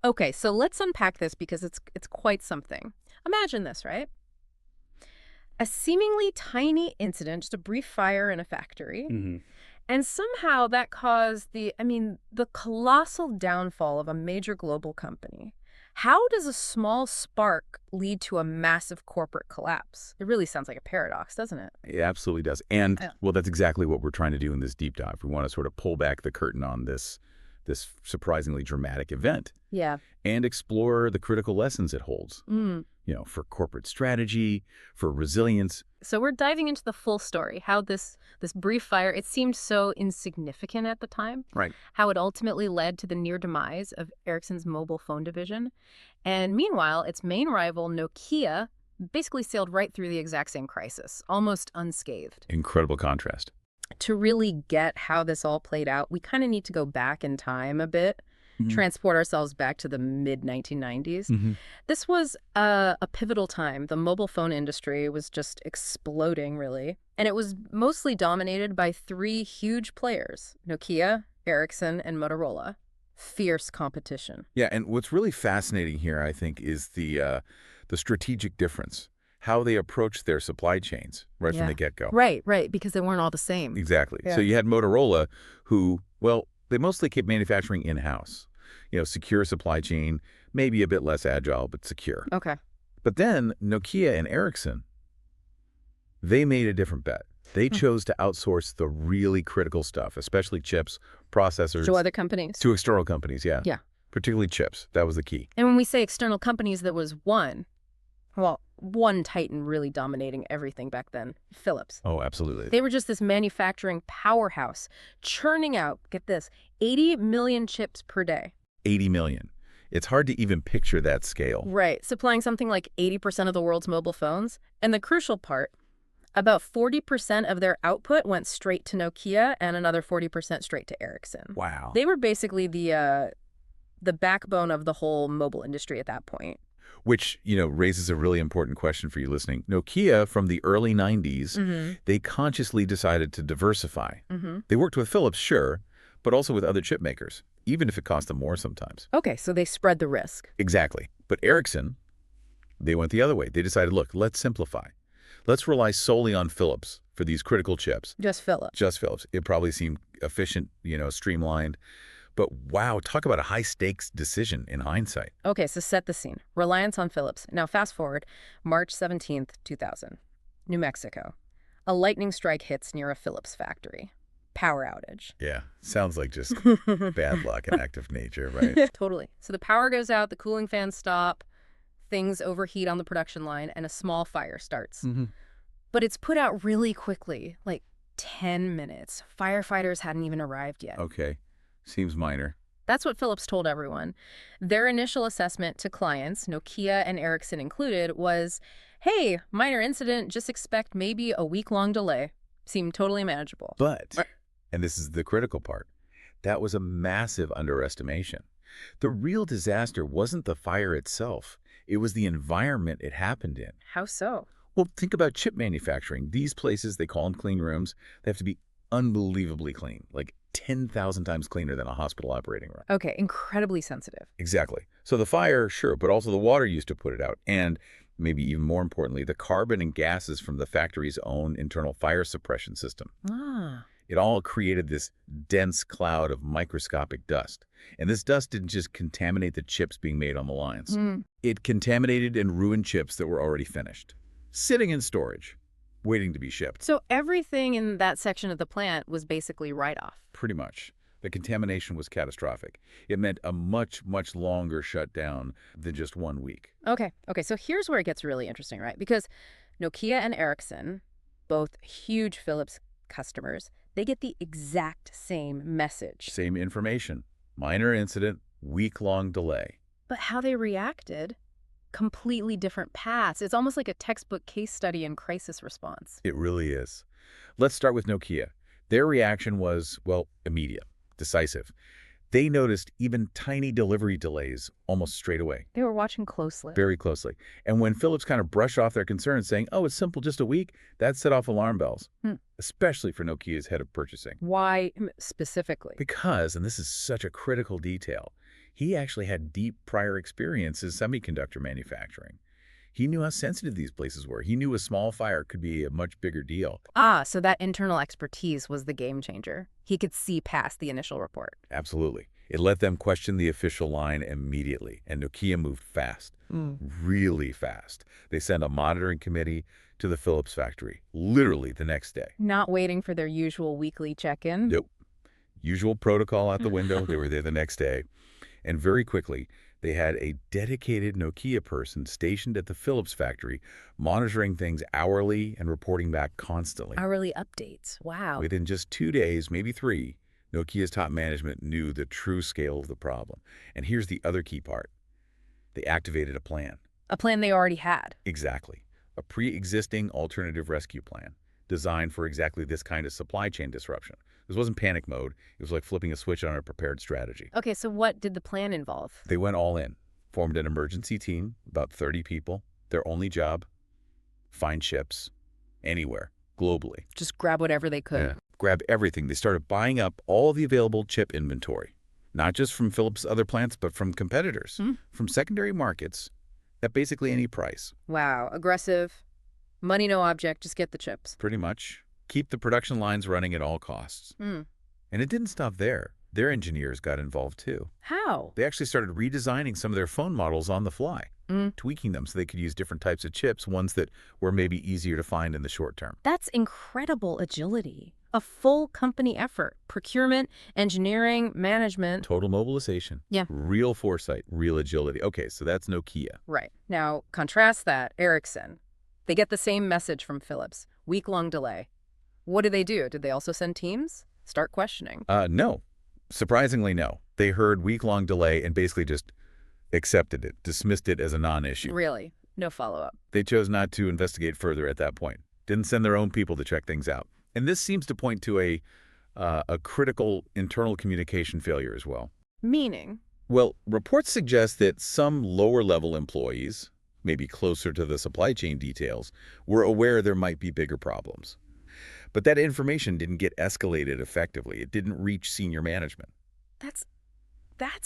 Okay, so let's unpack this because it's quite something. Imagine this, right? A seemingly tiny incident, just a brief fire in a factory, Hmm. and somehow that caused the colossal downfall of a major global company. How does a small spark lead to a massive corporate collapse? It really sounds like a paradox, doesn't it? It absolutely does. And, Yeah. well, that's exactly what we're trying to do in this deep dive. We want to sort of pull back the curtain on this surprisingly dramatic event Yeah. and explore the critical lessons it holds, Mm. for corporate strategy, for resilience. So we're diving into the full story, how this brief fire, it seemed so insignificant at the time, Right. how it ultimately led to the near demise of Ericsson's mobile phone division. And meanwhile, its main rival, Nokia, basically sailed right through the exact same crisis, almost unscathed. Incredible contrast. To really get how this all played out, we kind of need to go back in time a bit, Hmm. transport ourselves back to the mid-1990s. Hmm. This was a pivotal time. The mobile phone industry was just exploding, really. And it was mostly dominated by three huge players, Nokia, Ericsson, and Motorola. Fierce competition. Yeah, and what's really fascinating here, I think, is the strategic difference, how they approach their supply chains right from Yeah. the get-go. Right, because they weren't all the same. Exactly. Yeah. So you had Motorola, who, well, they mostly kept manufacturing in-house. Secure supply chain, maybe a bit less agile, but secure. Okay. But then Nokia and Ericsson, they made a different bet. They Hmm. chose to outsource the really critical stuff, especially chips, processors, To other companies. to external companies, yeah. Yeah. Particularly chips. That was the key. And when we say external companies, there was one titan really dominating everything back then, Philips. Oh, absolutely. They were just this manufacturing powerhouse, churning out, get this, 80 million chips per day. 80 million. It's hard to even picture that scale. Right, supplying something like 80% of the world's mobile phones. And the crucial part, about 40% of their output went straight to Nokia and another 40% straight to Ericsson. Wow. They were basically the backbone of the whole mobile industry at that point. Which, raises a really important question for you listening. Nokia, from the early 90s, Mm-hmm. they consciously decided to diversify. Mm-hmm. They worked with Philips, sure, but also with other chip makers, even if it cost them more sometimes. Okay, so they spread the risk. Exactly. But Ericsson, they went the other way. They decided, look, let's simplify. Let's rely solely on Philips for these critical chips. Just Philips. Just Philips. It probably seemed efficient, streamlined. But wow, talk about a high-stakes decision in hindsight. Okay, so set the scene. Reliance on Philips. Now fast forward, March 17th, 2000. New Mexico. A lightning strike hits near a Philips factory. Power outage. Yeah, sounds like just bad luck, an act of nature, right? Totally. So the power goes out, the cooling fans stop, things overheat on the production line, and a small fire starts. Hmm. But it's put out really quickly, like 10 minutes. Firefighters hadn't even arrived yet. Okay, seems minor. That's what Philips told everyone. Their initial assessment to clients, Nokia and Ericsson included, was, hey, minor incident, just expect maybe a week-long delay. Seemed totally manageable. But, Right. and this is the critical part, that was a massive underestimation. The real disaster wasn't the fire itself. It was the environment it happened in. How so? Well, think about chip manufacturing. These places, they call them clean rooms, they have to be unbelievably clean, like 10,000 times cleaner than a hospital operating room. Okay, incredibly sensitive. Exactly. So the fire, sure, but also the water used to put it out. And maybe even more importantly, the carbon and gases from the factory's own internal fire suppression system. Ah. It all created this dense cloud of microscopic dust. And this dust didn't just contaminate the chips being made on the lines. It contaminated and ruined chips that were already finished, sitting in storage, waiting to be shipped. So everything in that section of the plant was basically write-off. Pretty much. The contamination was catastrophic. It meant a much, much longer shutdown than just 1 week. Okay, so here's where it gets really interesting, right? Because Nokia and Ericsson, both huge Philips customers, they get the exact same message. Same information. Minor incident, week-long delay. But how they reacted, completely different paths. It's almost like a textbook case study in crisis response. It really is. Let's start with Nokia. Their reaction was, well, immediate, decisive. They noticed even tiny delivery delays almost straight away, They were watching closely. very closely. And when Philips kind of brushed off their concerns saying, oh, it's simple, just a week, that set off alarm bells, especially for Nokia's head of purchasing. Why specifically? Because, and this is such a critical detail, He actually had deep prior experience in semiconductor manufacturing. He knew how sensitive these places were. He knew a small fire could be a much bigger deal. Ah, so that internal expertise was the game changer. He could see past the initial report. Absolutely. It let them question the official line immediately, and Nokia moved fast, really fast. They sent a monitoring committee to the Philips factory, literally the next day. Not waiting for their usual weekly check-in. Nope. Usual protocol out the window. They were there the next day. And very quickly, they had a dedicated Nokia person stationed at the Philips factory, monitoring things hourly and reporting back constantly. Hourly updates. Wow. Within just 2 days, maybe 3, Nokia's top management knew the true scale of the problem. And here's the other key part. They activated a plan. A plan they already had. Exactly. A pre-existing alternative rescue plan designed for exactly this kind of supply chain disruption. This wasn't panic mode. It was like flipping a switch on a prepared strategy. Okay, so what did the plan involve? They went all in, formed an emergency team, about 30 people. Their only job, find chips anywhere, globally. Just grab whatever they could. Yeah. Grab everything. They started buying up all the available chip inventory, not just from Philips' other plants, but from competitors, from secondary markets at basically any price. Wow, aggressive. Money no object, just get the chips. Pretty much. Keep the production lines running at all costs. And it didn't stop there. Their engineers got involved too. How? They actually started redesigning some of their phone models on the fly, tweaking them so they could use different types of chips, ones that were maybe easier to find in the short term. That's incredible agility. A full company effort. Procurement, engineering, management. Total mobilization. Yeah. Real foresight, real agility. Okay, so that's Nokia. Right. Now, contrast that, Ericsson. They get the same message from Philips. Week-long delay. What do? Did they also send teams? Start questioning. No. Surprisingly, no. They heard week-long delay and basically just accepted it, dismissed it as a non-issue. Really? No follow-up. They chose not to investigate further at that point. Didn't send their own people to check things out. And this seems to point to a critical internal communication failure as well. Meaning? Well, reports suggest that some lower-level employees, maybe closer to the supply chain details, were aware there might be bigger problems. But that information didn't get escalated effectively. It didn't reach senior management. That's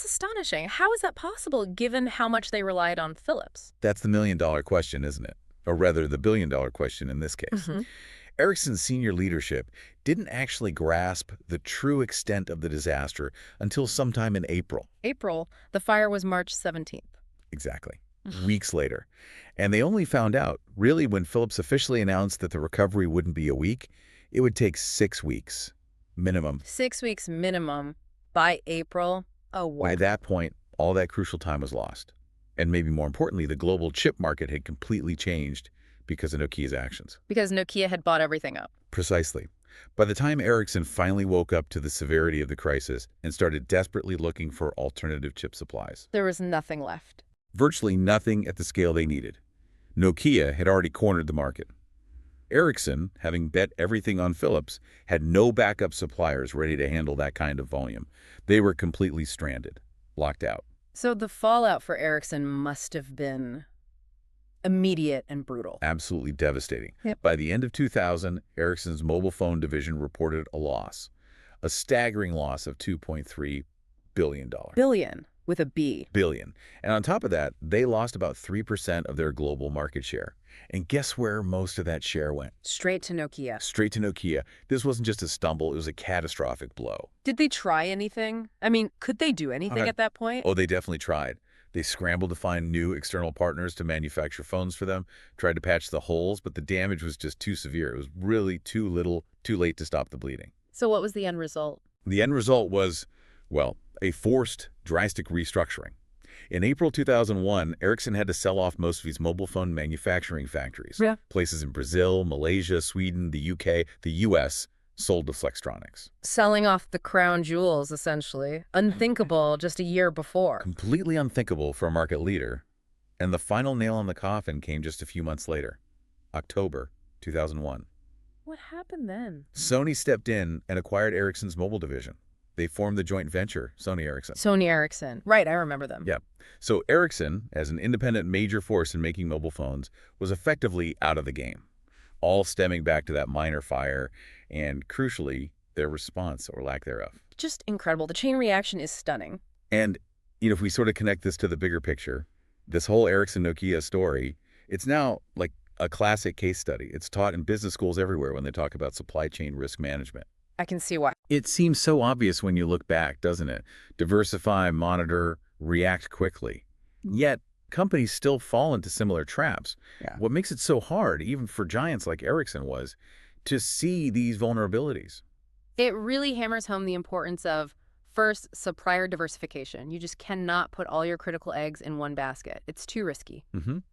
astonishing. How is that possible, given how much they relied on Philips? That's the million-dollar question, isn't it? Or rather, the billion-dollar question in this case. Ericsson's senior leadership didn't actually grasp the true extent of the disaster until sometime in April. April. The fire was March 17th. Exactly. Weeks later. And they only found out, really, when Philips officially announced that the recovery wouldn't be a week. It would take 6 weeks, minimum. 6 weeks minimum. By April? Oh, wow. By that point, all that crucial time was lost. And maybe more importantly, the global chip market had completely changed because of Nokia's actions. Because Nokia had bought everything up. Precisely. By the time Ericsson finally woke up to the severity of the crisis and started desperately looking for alternative chip supplies, There was nothing left. virtually nothing at the scale they needed. Nokia had already cornered the market. Ericsson, having bet everything on Philips, had no backup suppliers ready to handle that kind of volume. They were completely stranded, locked out. So the fallout for Ericsson must have been immediate and brutal. Absolutely devastating. Yep. By the end of 2000, Ericsson's mobile phone division reported a loss, a staggering loss of $2.3 billion. Billion with a B. Billion. And on top of that, they lost about 3% of their global market share. And guess where most of that share went? Straight to Nokia. Straight to Nokia. This wasn't just a stumble, it was a catastrophic blow. Did they try anything? I mean, could they do anything at that point? Oh, they definitely tried. They scrambled to find new external partners to manufacture phones for them, tried to patch the holes, but the damage was just too severe. It was really too little, too late to stop the bleeding. So what was the end result? The end result was, well, a forced, drastic restructuring. In April 2001, Ericsson had to sell off most of his mobile phone manufacturing factories. Yeah. Places in Brazil, Malaysia, Sweden, the UK, the US sold to Flextronics. Selling off the crown jewels, essentially. Unthinkable just a year before. Completely unthinkable for a market leader. And the final nail in the coffin came just a few months later, October 2001. What happened then? Sony stepped in and acquired Ericsson's mobile division. They formed the joint venture, Sony Ericsson. Sony Ericsson. Right, I remember them. Yeah. So Ericsson, as an independent major force in making mobile phones, was effectively out of the game, all stemming back to that minor fire and, crucially, their response or lack thereof. Just incredible. The chain reaction is stunning. And If we sort of connect this to the bigger picture, this whole Ericsson-Nokia story, it's now like a classic case study. It's taught in business schools everywhere when they talk about supply chain risk management. I can see why. It seems so obvious when you look back, doesn't it? Diversify, monitor, react quickly. Yet, companies still fall into similar traps. Yeah. What makes it so hard, even for giants like Ericsson, was to see these vulnerabilities. It really hammers home the importance of, first, supplier diversification. You just cannot put all your critical eggs in one basket. It's too risky.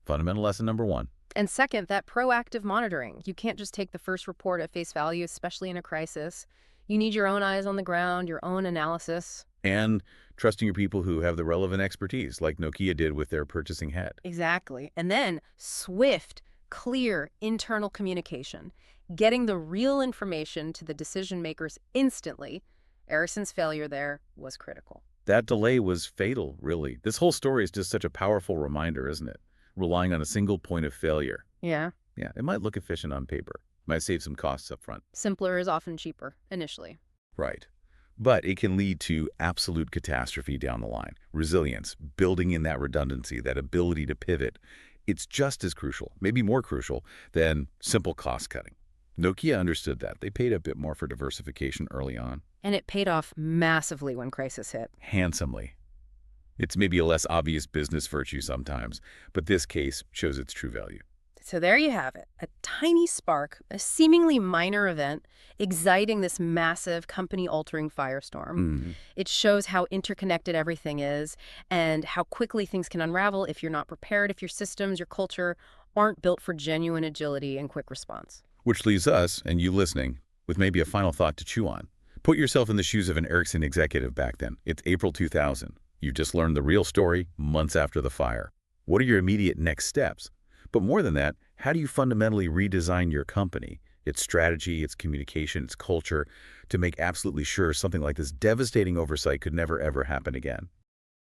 Fundamental lesson number one. And second, that proactive monitoring. You can't just take the first report at face value, especially in a crisis. You need your own eyes on the ground, your own analysis. And trusting your people who have the relevant expertise, like Nokia did with their purchasing head. Exactly. And then swift, clear internal communication. Getting the real information to the decision makers instantly. Ericsson's failure there was critical. That delay was fatal, really. This whole story is just such a powerful reminder, isn't it? Relying on a single point of failure. Yeah. Yeah, it might look efficient on paper. Might save some costs up front. Simpler is often cheaper, initially. Right. But it can lead to absolute catastrophe down the line. Resilience, building in that redundancy, that ability to pivot. It's just as crucial, maybe more crucial, than simple cost cutting. Nokia understood that. They paid a bit more for diversification early on. And it paid off massively when crisis hit. Handsomely. It's maybe a less obvious business virtue sometimes, but this case shows its true value. So there you have it, a tiny spark, a seemingly minor event, exciting this massive company-altering firestorm. It shows how interconnected everything is and how quickly things can unravel if you're not prepared, if your systems, your culture aren't built for genuine agility and quick response. Which leaves us, and you listening, with maybe a final thought to chew on. Put yourself in the shoes of an Ericsson executive back then. It's April 2000. You just learned the real story months after the fire. What are your immediate next steps? But more than that, how do you fundamentally redesign your company, its strategy, its communication, its culture, to make absolutely sure something like this devastating oversight could never, ever happen again?